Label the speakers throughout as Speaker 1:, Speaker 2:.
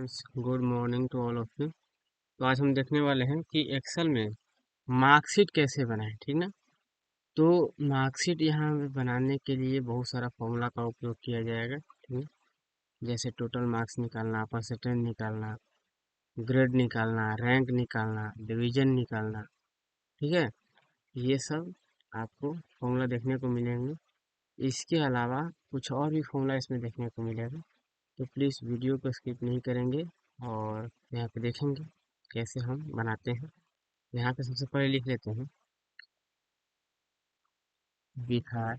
Speaker 1: Friends, good morning to all of you. तो आज हम देखने वाले हैं कि एक्सेल में मार्कशीट कैसे बनाएं। ठीक ना। तो मार्कशीट यहाँ पे बनाने के लिए बहुत सारा फॉर्मूला का उपयोग किया जाएगा। ठीक है। जैसे टोटल मार्क्स निकालना, परसेंटेज निकालना, ग्रेड निकालना, रैंक निकालना, डिवीजन निकालना। ठीक है। ये सब आपको फॉर्मूला देखने को मिलेंगे। इसके अलावा कुछ और भी फॉर्मूला इसमें देखने को मिलेगा। तो प्लीज़ वीडियो को स्किप नहीं करेंगे और यहाँ पे देखेंगे कैसे हम बनाते हैं। यहाँ पे सबसे पहले लिख लेते हैं Bihar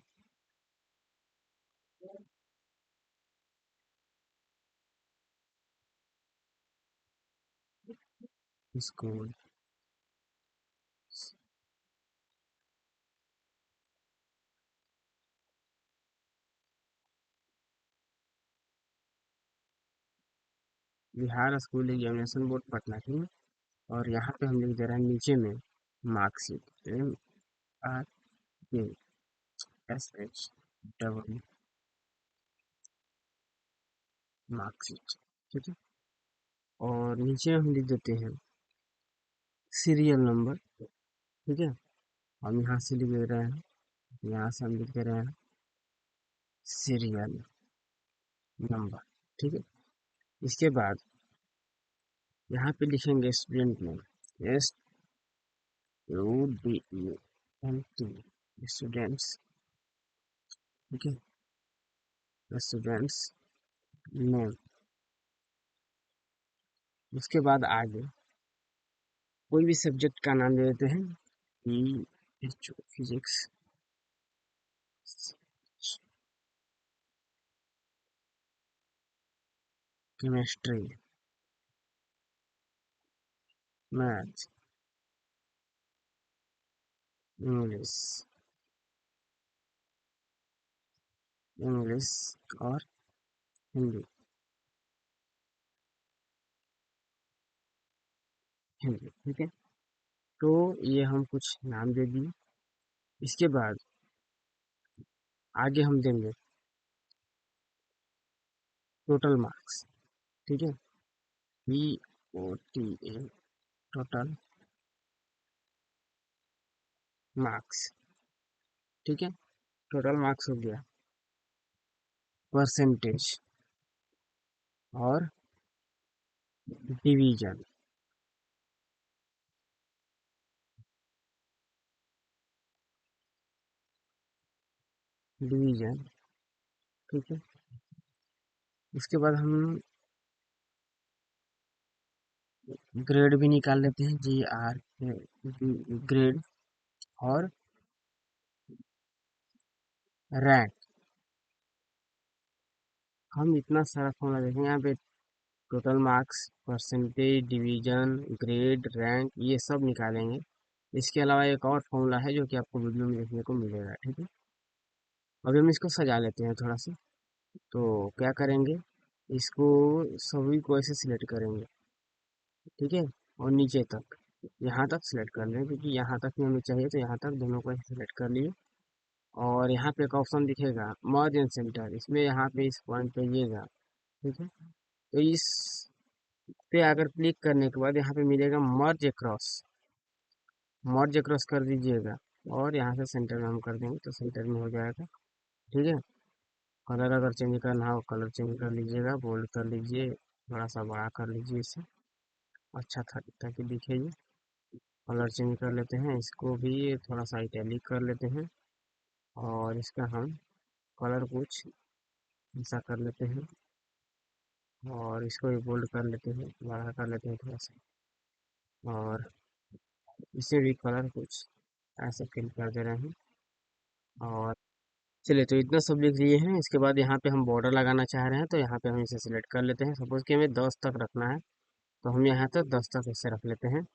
Speaker 1: school. Bihar school examination board Patna की। और यहाँ पे हम लिख दे रहे हैं नीचे में मार्कशीट, MRKSH मार्कशीट। ठीक है। और नीचे हम लिख देते हैं सीरियल नंबर। ठीक है। हम यहाँ से लिख दे रहे हैं, यहाँ से हम लिख दे रहे हैं सीरियल नंबर। ठीक है। इसके बाद यहाँ पे लिखेंगे स्टूडेंट नेम, SUDENT, स्टूडेंट्स। ठीक है। Students name. उसके बाद आगे कोई भी सब्जेक्ट का नाम दे देते हैं, physics, chemistry, math, English, English और हिंदी, हिंदी। ठीक है। तो ये हम कुछ नाम दे दिए। इसके बाद आगे हम देंगे टोटल मार्क्स। ठीक है। TOTA, total marks. ठीक है। टोटल मार्क्स हो गया। परसेंटेज और डिवीजन। डिवीजन। ठीक है। उसके बाद हम ग्रेड भी निकाल लेते हैं, GR ग्रेड और रैंक। हम इतना सारा फॉर्मूला देखेंगे यहाँ पे। Total marks, percentage, division, grade, rank, ये सब निकालेंगे। इसके अलावा एक और फॉर्मूला है जो कि आपको वीडियो में देखने को मिलेगा। ठीक है। अभी हम इसको सजा लेते हैं थोड़ा सा। तो क्या करेंगे, इसको सभी को ऐसे सिलेक्ट करेंगे। ठीक है। और नीचे तक, यहाँ तक सिलेक्ट कर लें क्योंकि यहाँ तक ही हमें चाहिए, तो यहाँ तक दोनों को सिलेक्ट कर लिए। और यहाँ पे एक ऑप्शन दिखेगा मर्ज एंड सेंटर, इसमें यहाँ पे इस पॉइंट पे आइएगा। ठीक है। तो इस पे अगर क्लिक करने के बाद यहाँ पे मिलेगा मर्ज अक्रॉस, मर्ज अक्रॉस कर दीजिएगा। और यहाँ से सेंटर में हम कर देंगे तो सेंटर में हो जाएगा। ठीक है। कलर अगर चेंज करना हो कलर चेंज कर लीजिएगा, बोल्ड कर लीजिए, थोड़ा सा बड़ा कर लीजिए इसे, अच्छा था ताकि दिखे ये। कलर चेंज कर लेते हैं, इसको भी थोड़ा सा इटैलिक कर लेते हैं। और इसका हम कलर कुछ ऐसा कर लेते हैं। और इसको भी बोल्ड कर लेते हैं, बड़ा कर लेते हैं थोड़ा सा। और इसे भी कलर कुछ ऐसे फिल कर दे रहे हैं। और चलिए, तो इतना सब लिख लिए हैं। इसके बाद यहाँ पे हम बॉर्डर लगाना चाह रहे हैं, तो यहाँ पे हम इसे सिलेक्ट कर लेते हैं। सपोज कि हमें 10 तक रखना है, तो हम यहाँ तक 10 तक इसे रख लेते हैं।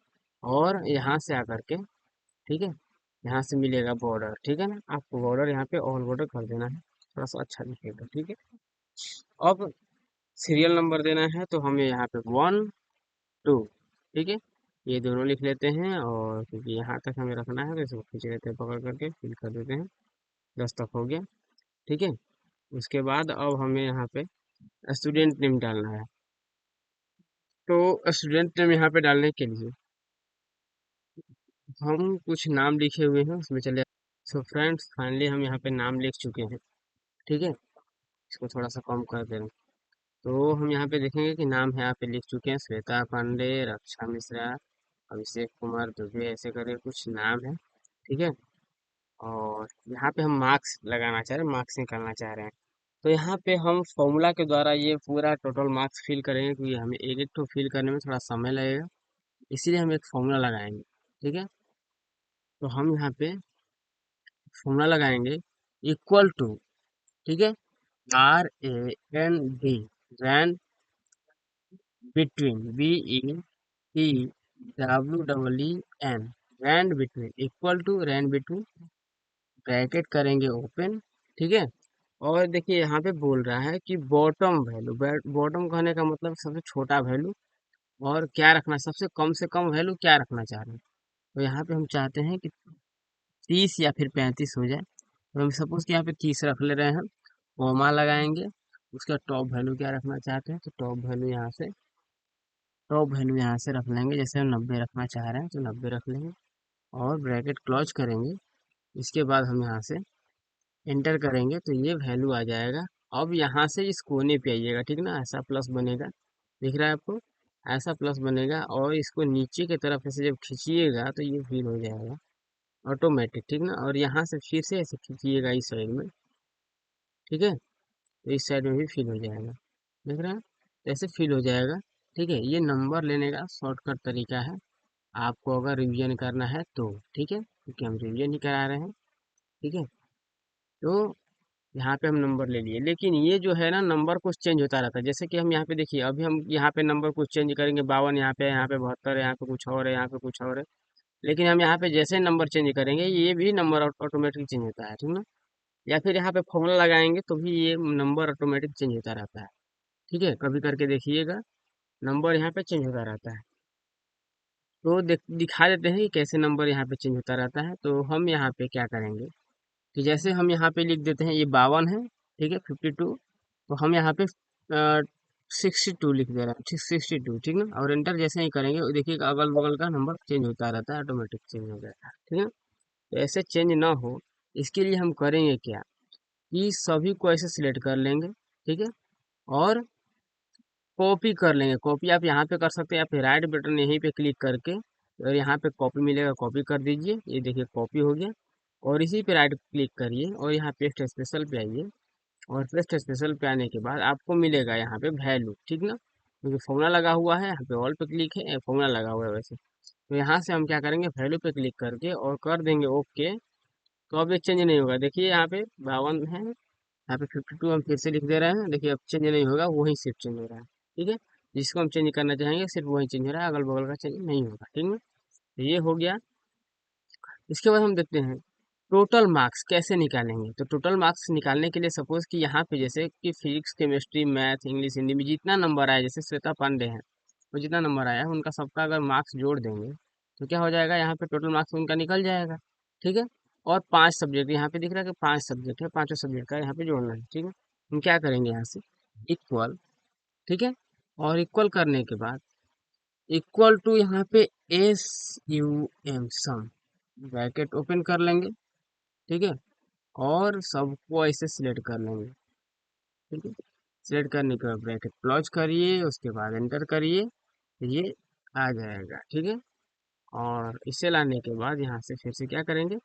Speaker 1: और यहाँ से आकर के, ठीक है, यहाँ से मिलेगा बॉर्डर। ठीक है ना, आपको बॉर्डर यहाँ पे ऑल बॉर्डर कर देना है, थोड़ा सा अच्छा दिखेगा। ठीक है। अब सीरियल नंबर देना है, तो हमें यहाँ पे 1 2, ठीक है, ये दोनों लिख लेते हैं। और क्योंकि यहाँ तक हमें रखना है तो इसको खींच लेते हैं, पकड़ करके फिल कर देते हैं। 10 तक हो गया। ठीक है। उसके बाद अब हमें यहाँ पे स्टूडेंट नेम डालना है। तो स्टूडेंट नेम यहाँ पे डालने के लिए हम कुछ नाम लिखे हुए हैं उसमें चले। सो फ्रेंड्स फाइनली हम यहाँ पे नाम लिख चुके हैं। ठीक है, इसको थोड़ा सा कम कर दे रहे हैं। तो हम यहाँ पे देखेंगे कि नाम यहाँ पे लिख चुके हैं, श्वेता पांडे, रक्षा मिश्रा, अभिषेक कुमार दुबे, ऐसे करके कुछ नाम है। ठीक है, और यहाँ पे हम मार्क्स लगाना चाह रहे हैं, मार्क्स निकालना चाह रहे हैं। तो यहाँ पे हम फॉर्मूला के द्वारा ये पूरा टोटल मार्क्स फिल करेंगे, क्योंकि हमें एक एक तो फिल करने में थोड़ा समय लगेगा, इसीलिए हम एक फॉर्मूला लगाएंगे। ठीक है, तो हम यहाँ पे फॉर्मूला लगाएंगे इक्वल टू, ठीक है, RAND, rand between, BETWEEN, rand between, equal to rand between, bracket करेंगे ओपन। ठीक है, और देखिए यहाँ पे बोल रहा है कि बॉटम वैल्यू, बॉटम कहने का मतलब सबसे छोटा वैल्यू, और क्या रखना, सबसे कम से कम वैल्यू क्या रखना चाह रहे हैं। तो यहाँ पे हम चाहते हैं कि 30 या फिर 35 हो जाए। तो हम सपोज कि यहाँ पे 30 रख ले रहे हैं, कॉमा लगाएंगे। उसका टॉप वैल्यू क्या रखना चाहते हैं, तो टॉप वैल्यू यहाँ से रख लेंगे। जैसे हम 90 रखना चाह रहे हैं तो 90 रख लेंगे, और ब्रैकेट क्लोज करेंगे। इसके बाद हम यहाँ से एंटर करेंगे तो ये वैल्यू आ जाएगा। अब यहाँ से इस कोने पे आइएगा, ठीक ना, ऐसा प्लस बनेगा, दिख रहा है आपको, ऐसा प्लस बनेगा, और इसको नीचे की तरफ से जब खींचिएगा तो ये फिल हो जाएगा ऑटोमेटिक। ठीक ना, और यहाँ से फिर से ऐसे खींचिएगा इस साइड में। ठीक है, तो इस साइड में भी फिल हो जाएगा, देख रहे हैं, तो ऐसे फिल हो जाएगा। ठीक है, ये नंबर लेने का शॉर्टकट तरीका है, आपको अगर रिवीजन करना है तो। ठीक है, क्योंकि हम रिवीजन ही करा रहे हैं। ठीक है, तो यहाँ पे हम नंबर ले लिए, लेकिन ये जो है ना, नंबर कुछ चेंज होता रहता है। जैसे कि हम यहाँ पे देखिए, अभी हम यहाँ पे नंबर कुछ चेंज करेंगे, 52 यहाँ पे 72 है, यहाँ पे कुछ और है, यहाँ पे कुछ और है। लेकिन हम यहाँ पे जैसे नंबर चेंज करेंगे, ये भी नंबर ऑटोमेटिक चेंज होता है, ठीक ना। या फिर यहाँ पे फॉर्मूला लगाएंगे तो भी ये नंबर ऑटोमेटिक चेंज होता रहता है। ठीक है, कभी करके देखिएगा, नंबर यहाँ पे चेंज होता रहता है। तो दिखा देते हैं कि कैसे नंबर यहाँ पे चेंज होता रहता है। तो हम यहाँ पे क्या करेंगे कि जैसे हम यहाँ पे लिख देते हैं ये 52 है, ठीक है, 52, तो हम यहाँ पे 62 लिख दे रहे हैं, 62, ठीक ना, और एंटर जैसे ही करेंगे वो देखिएगा अगल बगल का नंबर चेंज होता रहता है, ऑटोमेटिक चेंज हो जाता है। ठीक है, तो ऐसे चेंज ना हो, इसके लिए हम करेंगे क्या कि सभी को ऐसे सिलेक्ट कर लेंगे। ठीक है, और कॉपी कर लेंगे। कॉपी आप यहाँ पे कर सकते हैं, या फिर राइट बटन यहीं पे क्लिक करके, और यहाँ पे कॉपी मिलेगा, कॉपी कर दीजिए। ये देखिए कॉपी हो गया, और इसी पे राइट क्लिक करिए और यहाँ पेस्ट स्पेशल पे आइए, और पेस्ट स्पेशल पे आने के बाद आपको मिलेगा यहाँ पे वैल्यू, ठीक ना, क्योंकि फॉर्मूला लगा हुआ है, यहाँ पे ऑल पे क्लिक है, फॉर्मूला लगा हुआ है वैसे। तो यहाँ से हम क्या करेंगे, वैल्यू पे क्लिक करके और कर देंगे ओके। तो अब ये चेंज नहीं होगा, देखिए यहाँ पे 52 है, यहाँ पे 52 हम फिर से लिख दे रहे हैं, देखिए अब चेंज नहीं होगा, वही सिर्फ चेंज हो रहा है। ठीक है, जिसको हम चेंज करना चाहेंगे सिर्फ वही चेंज हो रहा है, अगल बगल का चेंज नहीं होगा। ठीक है, तो ये हो गया। इसके बाद हम देखते हैं टोटल मार्क्स कैसे निकालेंगे। तो टोटल मार्क्स निकालने के लिए सपोज कि यहाँ पे जैसे कि physics, chemistry, math, English, Hindi में जितना नंबर आया, जैसे श्वेता पांडे हैं, तो जितना नंबर आया है उनका सबका अगर मार्क्स जोड़ देंगे तो क्या हो जाएगा, यहाँ पे टोटल मार्क्स उनका निकल जाएगा। ठीक है, और 5 सब्जेक्ट यहाँ पे दिख रहा है कि 5 सब्जेक्ट है, पांचों सब्जेक्ट का यहाँ पे जोड़ना है। ठीक है, हम क्या करेंगे यहाँ से इक्वल, ठीक है, और इक्वल करने के बाद इक्वल टू यहाँ पे SUM सम, ब्रैकेट ओपन कर लेंगे। ठीक है, और सबको ऐसे सिलेक्ट कर लेंगे। ठीक है, सिलेक्ट करने के बाद ब्रैकेट क्लोज करिए, उसके बाद एंटर करिए, तो ये आ जाएगा। ठीक है, और इसे लाने के बाद यहाँ से फिर से क्या करेंगे,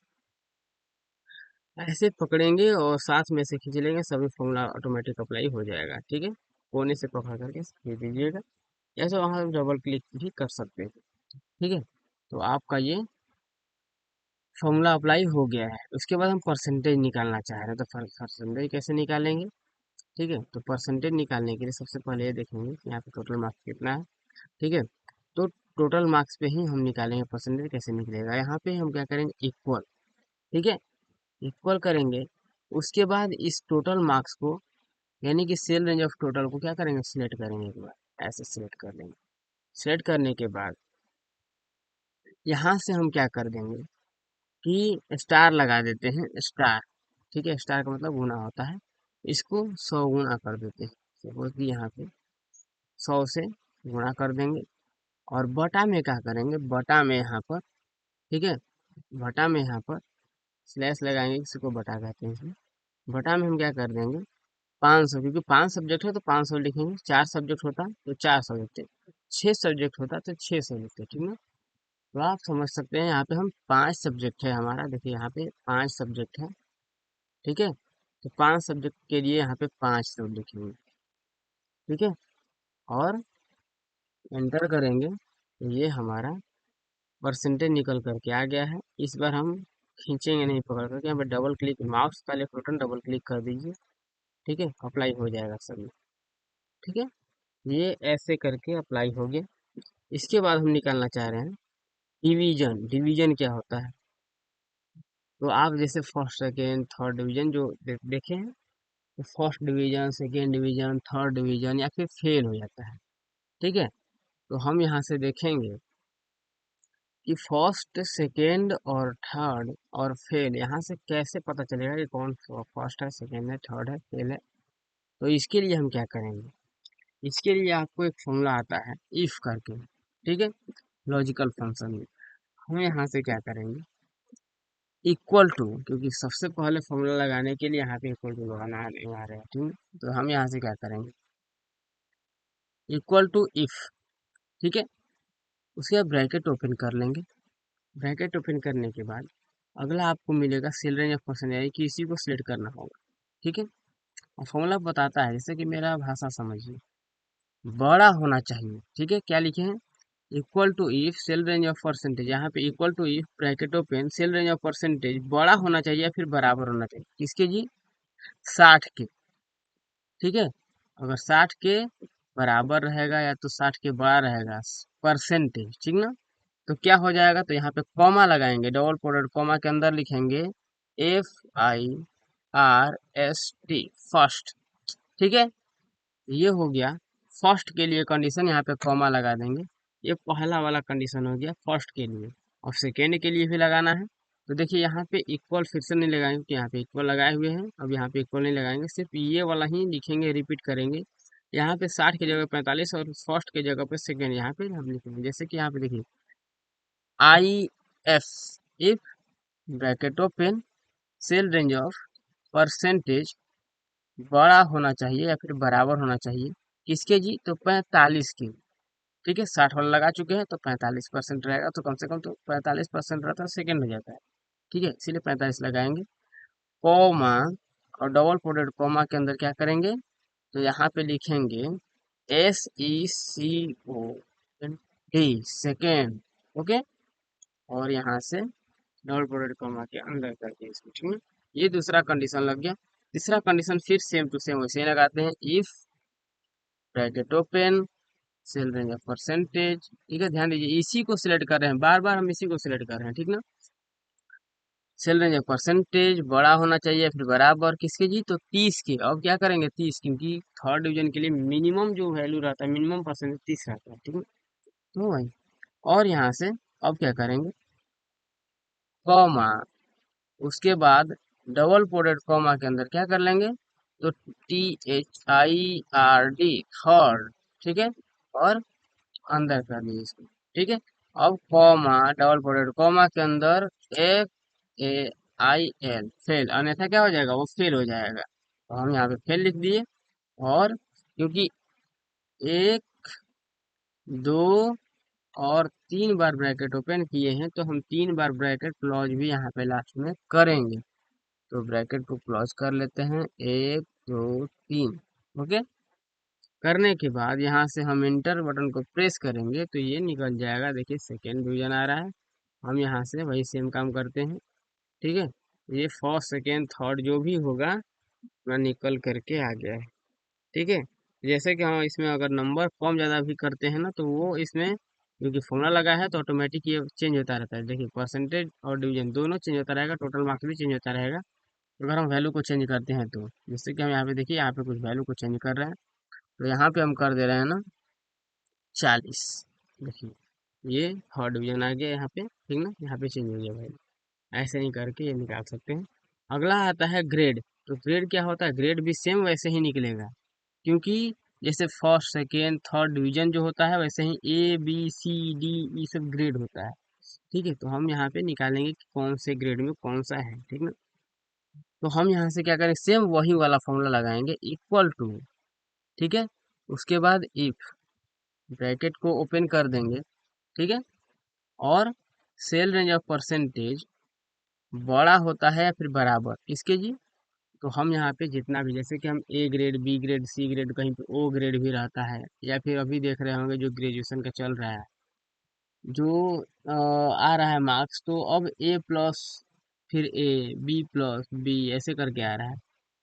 Speaker 1: ऐसे पकड़ेंगे और साथ में से खींच लेंगे, सभी फॉर्मूला ऑटोमेटिक अप्लाई हो जाएगा। ठीक है, कोने से पकड़ करके खींच दीजिएगा, ऐसे वहाँ डबल क्लिक भी कर सकते हैं। ठीक है, तो आपका ये फॉर्मूला अप्लाई हो गया है। उसके बाद हम परसेंटेज निकालना चाह रहे हैं, तो परसेंटेज कैसे निकालेंगे। ठीक है, तो परसेंटेज निकालने के लिए सबसे पहले ये देखेंगे कि यहाँ पे टोटल मार्क्स कितना है। ठीक है, तो टोटल मार्क्स पे ही हम निकालेंगे परसेंटेज, कैसे निकलेगा, यहाँ पे हम क्या करेंगे इक्वल। ठीक है, इक्वल करेंगे, उसके बाद इस टोटल मार्क्स को, यानी कि सेल रेंज ऑफ टोटल को क्या करेंगे, सिलेक्ट करेंगे एक बार, ऐसे सिलेक्ट कर लेंगे। सिलेक्ट करने के बाद यहाँ से हम क्या कर देंगे कि स्टार लगा देते हैं, स्टार। ठीक है, स्टार का मतलब गुना होता है, इसको 100 गुना कर देते हैं। सपोज कि यहाँ पे 100 से गुणा कर देंगे। और बटा में क्या करेंगे, बटा में यहाँ पर, ठीक है, बटा में यहाँ पर स्लैश लगाएंगे, किसी को बटा कहते हैं इसमें। बटा में हम क्या कर देंगे, 500, क्योंकि 5 सब्जेक्ट है तो 500 लिखेंगे, 4 सब्जेक्ट होता तो 400 लिखते, 6 सब्जेक्ट होता तो 600 लिखते, ठीक है। तो आप समझ सकते हैं यहाँ पे हम 5 सब्जेक्ट है हमारा, देखिए यहाँ पे 5 सब्जेक्ट है, ठीक है। तो 5 सब्जेक्ट के लिए यहाँ पे 500 लिखेंगे, ठीक है। और एंटर करेंगे तो ये हमारा परसेंटेज निकल करके आ गया है। इस बार हम खींचेंगे नहीं पकड़ करके, यहाँ पे डबल क्लिक, माउस का लेफ्ट बटन डबल क्लिक कर दीजिए, ठीक है, अप्लाई हो जाएगा सभी, ठीक है। ये ऐसे करके अप्लाई हो गया। इसके बाद हम निकालना चाह रहे हैं डिवीजन। डिवीजन क्या होता है, तो आप जैसे फर्स्ट सेकेंड थर्ड डिवीजन जो देखे हैं, तो first division, second division, third division या फिर फेल हो जाता है, ठीक है। तो हम यहाँ से देखेंगे कि फर्स्ट सेकेंड और थर्ड और फेल, यहाँ से कैसे पता चलेगा कि कौन फर्स्ट है, सेकेंड है, थर्ड है, फेल है। तो इसके लिए हम क्या करेंगे, इसके लिए आपको एक फॉर्मूला आता है इफ करके, ठीक है, लॉजिकल फंक्शन में। हम यहाँ से क्या करेंगे, इक्वल टू, क्योंकि सबसे पहले फॉर्मूला लगाने के लिए यहाँ पे इक्वल टू लगाना आ रहा है, ठीक है। तो हम यहाँ से क्या करेंगे, इक्वल टू इफ, ठीक है। उसके बाद ब्रैकेट ओपन कर लेंगे। ब्रैकेट ओपन करने के बाद अगला आपको मिलेगा सेल रेंज ऑफ पर्सन, यानी कि इसी को सिलेक्ट करना होगा, ठीक है। और फॉर्मूला बताता है, जैसे कि मेरा भाषा समझिए, बड़ा होना चाहिए, ठीक है। क्या लिखे हैं, equal to if cell range of percentage, यहाँ पे equal to if bracket open cell range of percentage बड़ा होना चाहिए या फिर बराबर होना चाहिए, किसके जी, 60 के, ठीक है। अगर 60 के बराबर रहेगा या तो 60 के बड़ा रहेगा परसेंटेज, ठीक ना। तो क्या हो जाएगा, तो यहाँ पे कॉमा लगाएंगे, डबल कोटेड कॉमा के अंदर लिखेंगे FIRST, फर्स्ट, ठीक है। ये हो गया फर्स्ट के लिए कंडीशन, यहाँ पे कॉमा लगा देंगे। ये पहला वाला कंडीशन हो गया फर्स्ट के लिए। और सेकेंड के लिए भी लगाना है, तो देखिए यहाँ पे इक्वल फिर से नहीं लगाएंगे, क्योंकि यहाँ पे इक्वल लगाए हुए हैं, अब यहाँ पे इक्वल नहीं लगाएंगे, सिर्फ ये वाला ही लिखेंगे, रिपीट करेंगे। यहाँ पे 60 की जगह 45 और फर्स्ट की जगह पे सेकेंड यहाँ पे हम लिखेंगे, जैसे कि यहाँ पे देखिए IF, if bracket open cell range of percentage बड़ा होना चाहिए या फिर बराबर होना चाहिए, किसके जी, तो 45 के, ठीक है। 60 वाला लगा चुके हैं तो 45% रहेगा, तो कम से कम तो 45% रहता है, सेकेंड हो जाता है, ठीक है, इसीलिए 45 लगाएंगे। कॉमा, और डबल कोटेड कॉमा के अंदर क्या करेंगे, तो यहाँ पे लिखेंगे SECOND, सेकेंड, ओके। और यहाँ से डबल कोटेड कॉमा के अंदर करके इसको, ठीक है। ये दूसरा कंडीशन लग गया। तीसरा कंडीशन फिर सेम टू सेम वैसे ही लगाते हैं, if bracket open cell range of percentage, ठीक है। ध्यान दीजिए इसी को सिलेक्ट कर रहे हैं, बार बार हम इसी को सिलेक्ट कर रहे हैं, ठीक ना। सेल रेंज ऑफ परसेंटेज बड़ा होना चाहिए फिर बराबर किसके जी, तो 30 के। अब क्या करेंगे 30, क्योंकि थर्ड डिवीजन के लिए मिनिमम जो वैल्यू रहता है, मिनिमम परसेंटेज 30 रहता है, ठीक है। तो भाई, और यहाँ से अब क्या करेंगे, कॉमा, उसके बाद डबल कोटेड कॉमा के अंदर क्या कर लेंगे, तो THIRD, थर्ड, ठीक है। और अंदर कर लीजिए इसको, ठीक है। अब कॉमा, डबल कोटेड कॉमा के अंदर FAIL, फेल, अन्यथा क्या हो जाएगा, वो फेल हो जाएगा, तो हम यहाँ पे फेल लिख दिए। और क्योंकि 1, 2 और 3 बार ब्रैकेट ओपन किए हैं, तो हम 3 बार ब्रैकेट क्लोज भी यहाँ पे लास्ट में करेंगे। तो ब्रैकेट को क्लोज कर लेते हैं, 1, 2, 3, ओके। करने के बाद यहाँ से हम इंटर बटन को प्रेस करेंगे तो ये निकल जाएगा, देखिए सेकेंड डिवीजन आ रहा है। हम यहाँ से वही सेम काम करते हैं, ठीक है। ये फर्स्ट सेकेंड थर्ड जो भी होगा ना निकल करके आ गया है, ठीक है। जैसे कि हम इसमें अगर नंबर कम ज़्यादा भी करते हैं ना, तो वो इसमें क्योंकि फॉर्मूला लगा है तो ऑटोमेटिक ये चेंज होता रहता है, देखिए परसेंटेज और डिवीजन दोनों चेंज होता रहेगा, टोटल मार्क्स भी चेंज होता रहेगा अगर हम वैल्यू को चेंज करते हैं तो। जैसे कि हम यहाँ पे देखिए, यहाँ पे कुछ वैल्यू को चेंज कर रहे हैं, तो यहाँ पे हम कर दे रहे हैं ना 40, देखिए ये थर्ड डिवीजन आ गया यहाँ पे, ठीक ना, यहाँ पे चेंज हो गया भाई। ऐसे ही करके ये निकाल सकते हैं। अगला आता है ग्रेड। तो ग्रेड क्या होता है, ग्रेड भी सेम वैसे ही निकलेगा, क्योंकि जैसे फर्स्ट सेकेंड थर्ड डिवीजन जो होता है वैसे ही ए बी सी डी ये सब ग्रेड होता है। ठीक है, तो हम यहाँ पे निकालेंगे कि कौन से ग्रेड में कौन सा है, ठीक ना। तो हम यहाँ से क्या करें, सेम वही वाला फॉर्मूला लगाएंगे, इक्वल टू, ठीक है। उसके बाद इफ, ब्रैकेट को ओपन कर देंगे, ठीक है। और सेल रेंज ऑफ परसेंटेज बड़ा होता है या फिर बराबर किसके जी, तो हम यहाँ पे जितना भी, जैसे कि हम A grade B grade C grade, कहीं पे ओ ग्रेड भी रहता है, या फिर अभी देख रहे होंगे जो ग्रेजुएशन का चल रहा है, जो आ रहा है मार्क्स, तो अब ए प्लस फिर ए बी प्लस बी ऐसे करके आ रहा है।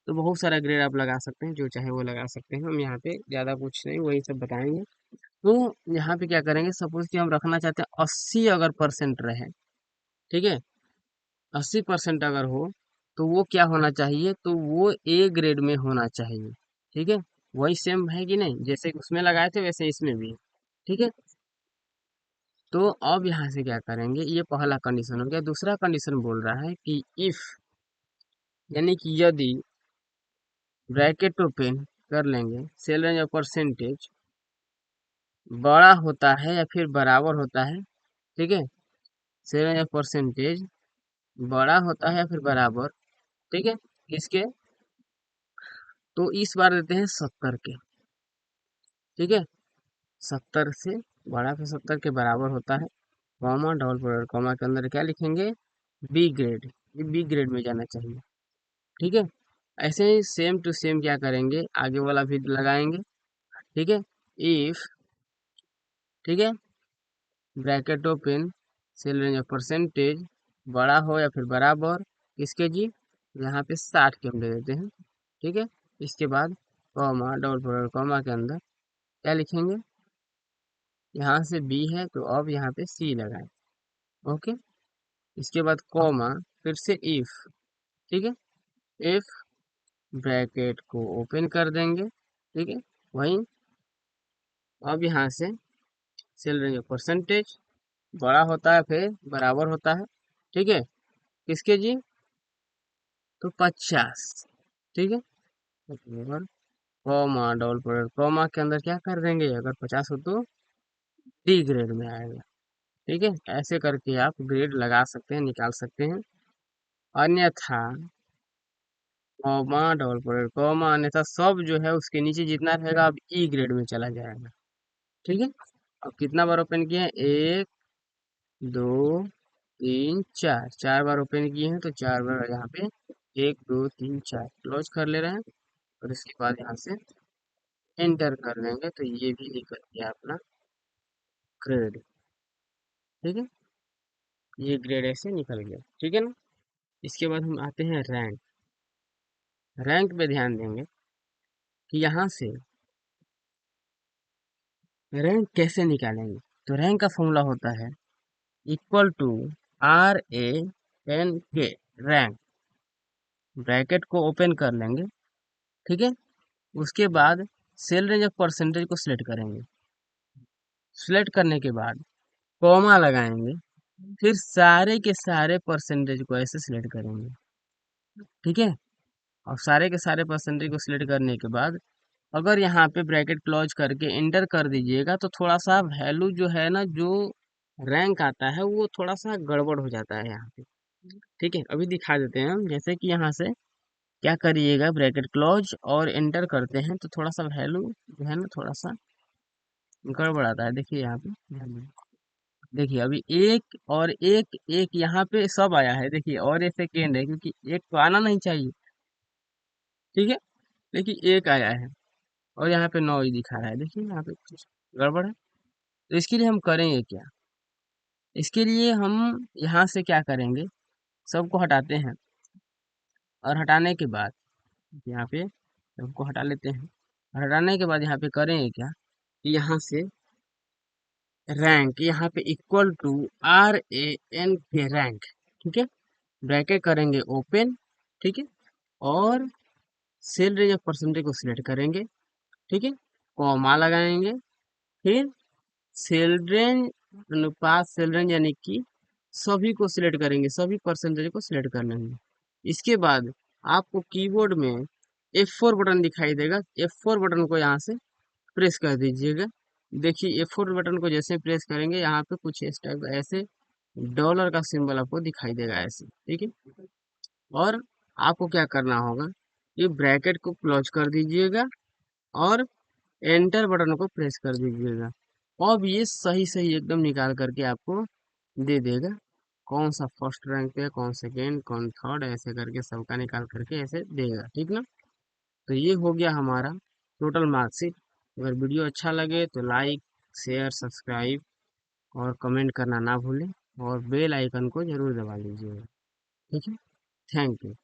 Speaker 1: तो बहुत सारा ग्रेड आप लगा सकते हैं, जो चाहे वो लगा सकते हैं। हम यहाँ पे ज़्यादा कुछ नहीं, वही सब बताएंगे। तो यहाँ पे क्या करेंगे, सपोज कि हम रखना चाहते हैं 80 अगर परसेंट रहे, ठीक है, 80% अगर हो तो वो क्या होना चाहिए, तो वो ए ग्रेड में होना चाहिए, ठीक है। वही सेम है कि नहीं, जैसे कि उसमें लगाए थे वैसे इसमें भी, ठीक है। तो अब यहाँ से क्या करेंगे, ये पहला कंडीशन हो गया। दूसरा कंडीशन बोल रहा है कि इफ, यानी कि यदि, ब्रैकेट ओपन कर लेंगे, सेल रेंज ऑफ परसेंटेज बड़ा होता है या फिर बराबर होता है, ठीक है। सेल रेंज ऑफ परसेंटेज बड़ा होता है या फिर बराबर, ठीक है, किसके, तो इस बार देते हैं 70 के, ठीक है। 70 से बड़ा, फिर 70 के बराबर होता है, कॉमा डबल प्रोडक्ट कॉमा के अंदर क्या लिखेंगे, बी ग्रेड, ये बी ग्रेड में जाना चाहिए, ठीक है। ऐसे ही सेम टू सेम क्या करेंगे, आगे वाला भी लगाएंगे, ठीक है। इफ, ठीक है, bracket open, cell range of percentage बड़ा हो या फिर बराबर किसके जी, यहाँ पे 60 के हम दे देते हैं, ठीक है। इसके बाद कॉमा डबल प्रोडक्ट कॉमा के अंदर क्या लिखेंगे, यहाँ से बी है तो अब यहाँ पे सी लगाए, ओके। इसके बाद कॉमा, फिर से इफ, ठीक है, इफ ब्रैकेट को ओपन कर देंगे, ठीक है। वहीं अब यहाँ से सेल रेंज परसेंटेज बड़ा होता है फिर बराबर होता है, ठीक है, किसके जी, तो 50, ठीक है। और कॉमा डबल प्रोडक्ट कॉमा के अंदर क्या कर देंगे, अगर 50 हो तो डी ग्रेड में आएगा, ठीक है। ऐसे करके आप ग्रेड लगा सकते हैं, निकाल सकते हैं। अन्यथा कॉमा डबल प्रोडक्ट कॉमा, अन्यथा सब जो है उसके नीचे जितना रहेगा अब ई ग्रेड में चला जाएगा, ठीक है। अब कितना बार ओपन किए हैं, एक दो तीन चार, चार बार ओपन किए हैं तो चार बार यहाँ पे एक दो तीन चार क्लोज कर ले रहे हैं, और इसके बाद यहाँ से एंटर कर देंगे, तो ये भी निकल गया अपना ग्रेड, ठीक है। ये ग्रेड ऐसे निकल गया, ठीक है ना। इसके बाद हम आते हैं रैंक। रैंक पे ध्यान देंगे कि यहाँ से रैंक कैसे निकालेंगे, तो रैंक का फॉर्मूला होता है equal to RANK, rank, bracket को ओपन कर लेंगे, ठीक है। उसके बाद सेल रेंज ऑफ परसेंटेज को सिलेक्ट करेंगे, सिलेक्ट करने के बाद कॉमा लगाएंगे, फिर सारे के सारे परसेंटेज को ऐसे सिलेक्ट करेंगे, ठीक है। और सारे के सारे परसेंटेज को सिलेक्ट करने के बाद अगर यहाँ पे ब्रैकेट क्लोज करके एंटर कर दीजिएगा तो थोड़ा सा वैल्यू जो है ना, जो रैंक आता है वो थोड़ा सा गड़बड़ हो जाता है यहाँ पे, ठीक है। अभी दिखा देते हैं हम, जैसे कि यहाँ से क्या करिएगा, ब्रैकेट क्लोज और एंटर करते हैं तो थोड़ा सा वैल्यू जो है ना थोड़ा सा गड़बड़ आता है, देखिए यहाँ पे ध्यान दें। देखिए अभी एक और एक एक यहाँ पे सब आया है, देखिए, और ये सेकेंड है क्योंकि एक तो आना नहीं चाहिए, ठीक है। देखिए एक आया है और यहाँ पे 9 ही दिखा रहा है, देखिए यहाँ पे कुछ गड़बड़ है। तो इसके लिए हम करेंगे क्या, इसके लिए हम यहाँ से क्या करेंगे, सबको हटाते हैं, और हटाने के बाद यहाँ पे सबको हटा लेते हैं। हटाने के बाद यहाँ पे करेंगे क्या, कि यहाँ से रैंक, यहाँ पे इक्वल टू RANK, रैंक, ठीक है। ब्रैकेट करेंगे ओपन, ठीक है, और सेल रेंज ऑफ परसेंटेज को सिलेक्ट करेंगे, ठीक है, कॉमा लगाएंगे, फिर सेल रेंज अनुपात सेल रेंज, यानी कि सभी को सिलेक्ट करेंगे, सभी परसेंटेज को सिलेक्ट कर लेंगे। इसके बाद आपको कीबोर्ड में F4 बटन दिखाई देगा, F4 बटन को यहाँ से प्रेस कर दीजिएगा। देखिए F4 बटन को जैसे प्रेस करेंगे यहाँ पे कुछ इस टाइप का ऐसे डॉलर का सिंबल आपको दिखाई देगा ऐसे, ठीक है। और आपको क्या करना होगा, ये ब्रैकेट को क्लोज कर दीजिएगा और एंटर बटन को प्रेस कर दीजिएगा। अब ये सही सही एकदम निकाल करके आपको दे देगा, कौन सा फर्स्ट रैंक पे है, कौन सेकेंड, कौन थर्ड, ऐसे करके सबका निकाल करके ऐसे देगा, ठीक ना। तो ये हो गया हमारा टोटल मार्कशीट। अगर वीडियो अच्छा लगे तो लाइक, शेयर, सब्सक्राइब और कमेंट करना ना भूलें, और बेल आइकन को जरूर दबा लीजिएगा, ठीक है। Thank you.